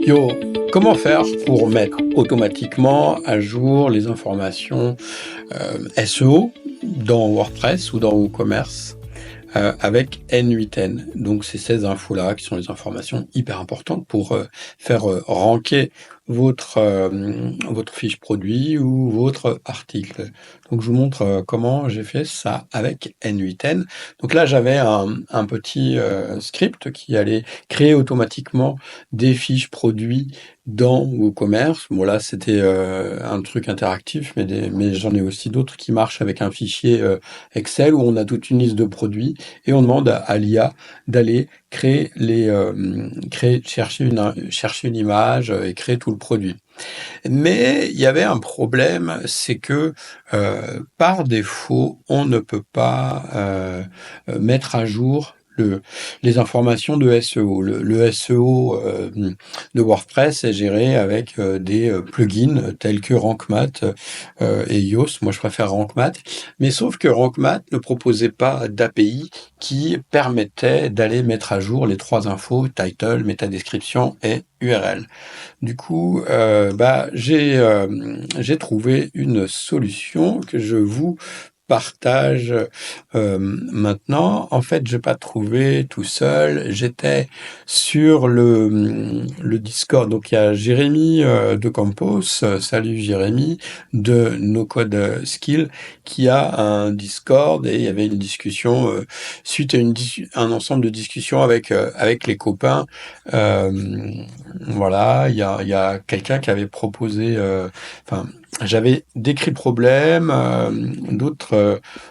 Yo, comment faire pour mettre automatiquement à jour les informations SEO dans WordPress ou dans WooCommerce avec N8N? Donc c'est ces infos-là qui sont les informations hyper importantes pour faire ranker votre fiche produit ou votre article. Donc je vous montre comment j'ai fait ça avec N8N. Donc là j'avais un petit script qui allait créer automatiquement des fiches produits dans WooCommerce. Bon là c'était un truc interactif, mais j'en ai aussi d'autres qui marchent avec un fichier Excel où on a toute une liste de produits et on demande à l'IA d'aller chercher une image et créer tout le produit. Mais il y avait un problème, c'est que par défaut, on ne peut pas mettre à jour les informations de SEO. Le SEO de WordPress est géré avec des plugins tels que Rank Math et Yoast. Moi, je préfère Rank Math. Mais sauf que Rank Math ne proposait pas d'API qui permettait d'aller mettre à jour les trois infos, title, métadescription et URL. Du coup, j'ai trouvé une solution que je vous partage maintenant. En fait, j'ai pas trouvé tout seul. J'étais sur le Discord. Donc il y a Jérémy de Campos, salut Jérémy, de No Code Skill, qui a un Discord et il y avait une discussion suite à un ensemble de discussions avec les copains. Euh, voilà, il y a quelqu'un qui avait proposé, enfin, j'avais décrit le problème,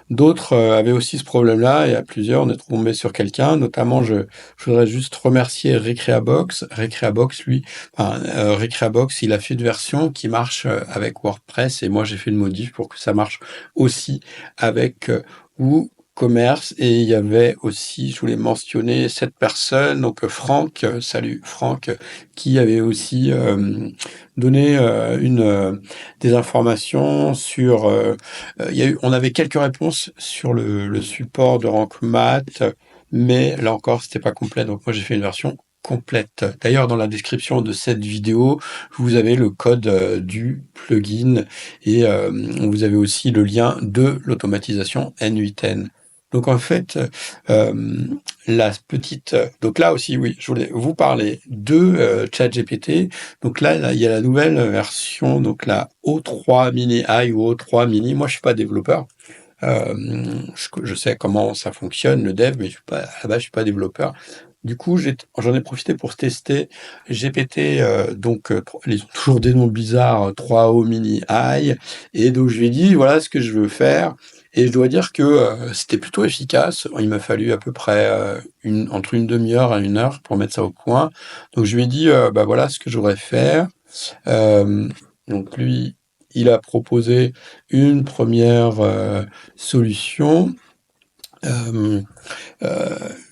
d'autres avaient aussi ce problème-là, et à plusieurs, on est tombé sur quelqu'un, notamment, je voudrais juste remercier Recreabox. Recreabox, lui, Recreabox, il a fait une version qui marche avec WordPress, et moi, j'ai fait une modif pour que ça marche aussi avec WooCommerce. Et il y avait aussi, je voulais mentionner cette personne, donc Franck, salut Franck, qui avait aussi donné des informations sur. On avait quelques réponses sur le support de Rank Math, mais là encore, c'était pas complet. Donc moi, j'ai fait une version complète. D'ailleurs, dans la description de cette vidéo, vous avez le code du plugin et vous avez aussi le lien de l'automatisation N8N. Donc en fait, la petite. Donc là aussi, oui, je voulais vous parler de ChatGPT. Donc là, il y a la nouvelle version, donc la O3 Mini i ou O3 Mini. Moi, je suis pas développeur. Je sais comment ça fonctionne, le dev, mais à la base, je suis pas développeur. Du coup, j'en ai profité pour tester GPT. Ils ont toujours des noms bizarres, 3O Mini i. Et donc, je lui ai dit, voilà ce que je veux faire. Et je dois dire que c'était plutôt efficace. Il m'a fallu à peu près entre une demi-heure à une heure pour mettre ça au point. Donc, je lui ai dit, voilà ce que je voudrais faire. Euh, donc lui, il a proposé une première solution. Euh,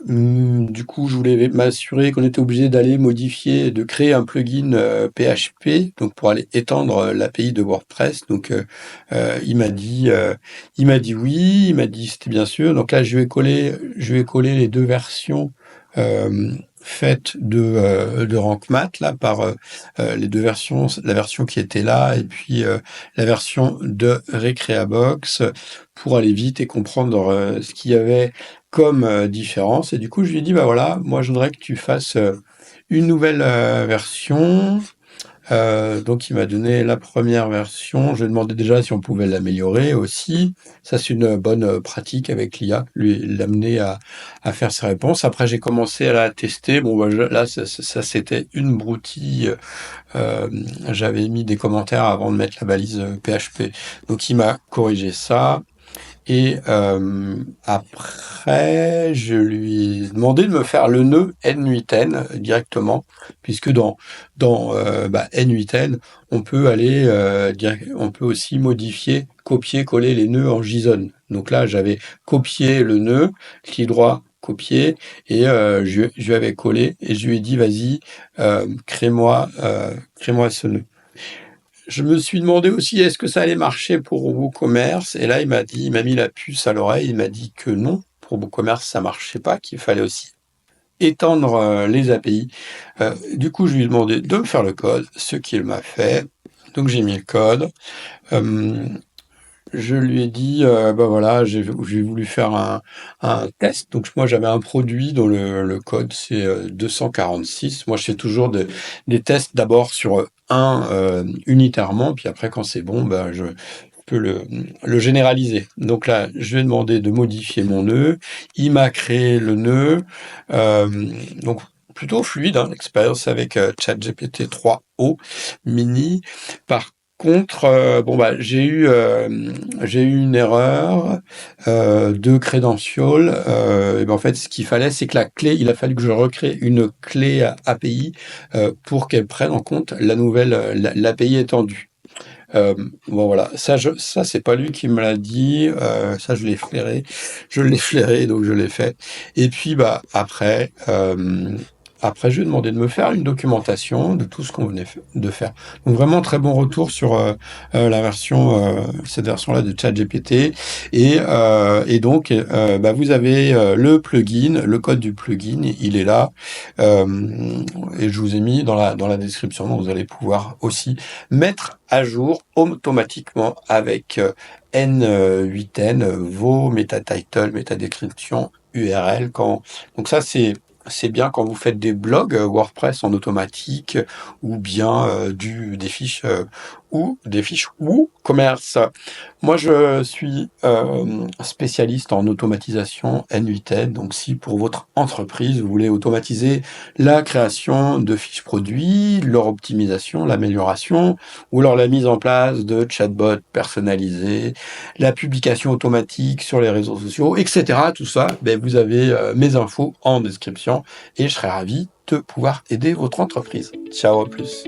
du coup, je voulais m'assurer qu'on était obligé d'aller modifier, de créer un plugin PHP, donc pour aller étendre l'API de WordPress. Donc, il m'a dit oui, il m'a dit c'était bien sûr. Donc là, je vais coller les deux versions faites de Rank Math là par les deux versions, la version qui était là et puis la version de Recreabox pour aller vite et comprendre ce qu'il y avait comme différence. Et du coup, je lui ai dit, bah voilà, moi, je voudrais que tu fasses une nouvelle version. Donc, il m'a donné la première version. Je lui ai demandé déjà si on pouvait l'améliorer aussi. Ça, c'est une bonne pratique avec l'IA, lui l'amener à faire ses réponses. Après, j'ai commencé à la tester. Bon, là, ça, c'était une broutille. Euh, J'avais mis des commentaires avant de mettre la balise PHP. Donc, il m'a corrigé ça. Et après, je lui ai demandé de me faire le nœud N8N directement, puisque dans N8N, on peut on peut aussi modifier, copier-coller les nœuds en JSON. Donc là, j'avais copié le nœud, clic droit, copier, et je lui avais collé, et je lui ai dit, vas-y, crée-moi ce nœud. Je me suis demandé aussi est-ce que ça allait marcher pour WooCommerce et là il m'a mis la puce à l'oreille, il m'a dit que non, pour WooCommerce ça marchait pas, qu'il fallait aussi étendre les API. Du coup, je lui ai demandé de me faire le code, ce qu'il m'a fait. Donc j'ai mis le code. Euh, je lui ai dit, bah voilà, j'ai voulu faire un test. Donc moi j'avais un produit dont le code c'est 246. Moi je fais toujours des tests d'abord sur un unitairement, puis après quand c'est bon, bah, je peux le généraliser. Donc là, je lui ai demandé de modifier mon nœud. Il m'a créé le nœud. Euh, donc plutôt fluide, hein, l'expérience avec ChatGPT 3o mini. Par contre, bon bah j'ai eu une erreur de credential. Et ben en fait, ce qu'il fallait, c'est que la clé, il a fallu que je recrée une clé API pour qu'elle prenne en compte la nouvelle l'API étendue. Euh, bon voilà, ça c'est pas lui qui me l'a dit, ça je l'ai flairé donc je l'ai fait. Et puis bah après je lui ai demandé de me faire une documentation de tout ce qu'on venait de faire. Donc vraiment très bon retour sur la version cette version-là de ChatGPT et donc bah, vous avez le plugin, le code du plugin, il est là et je vous ai mis dans la description, donc vous allez pouvoir aussi mettre à jour automatiquement avec N8N vos métatitles, métadescriptions, URL. Donc ça, c'est bien quand vous faites des blogs WordPress en automatique ou bien des fiches WooCommerce. Moi, je suis spécialiste en automatisation N8N. Donc, si pour votre entreprise, vous voulez automatiser la création de fiches produits, leur optimisation, l'amélioration, ou alors la mise en place de chatbots personnalisés, la publication automatique sur les réseaux sociaux, etc. Tout ça, ben, vous avez mes infos en description et je serai ravi de pouvoir aider votre entreprise. Ciao, à plus.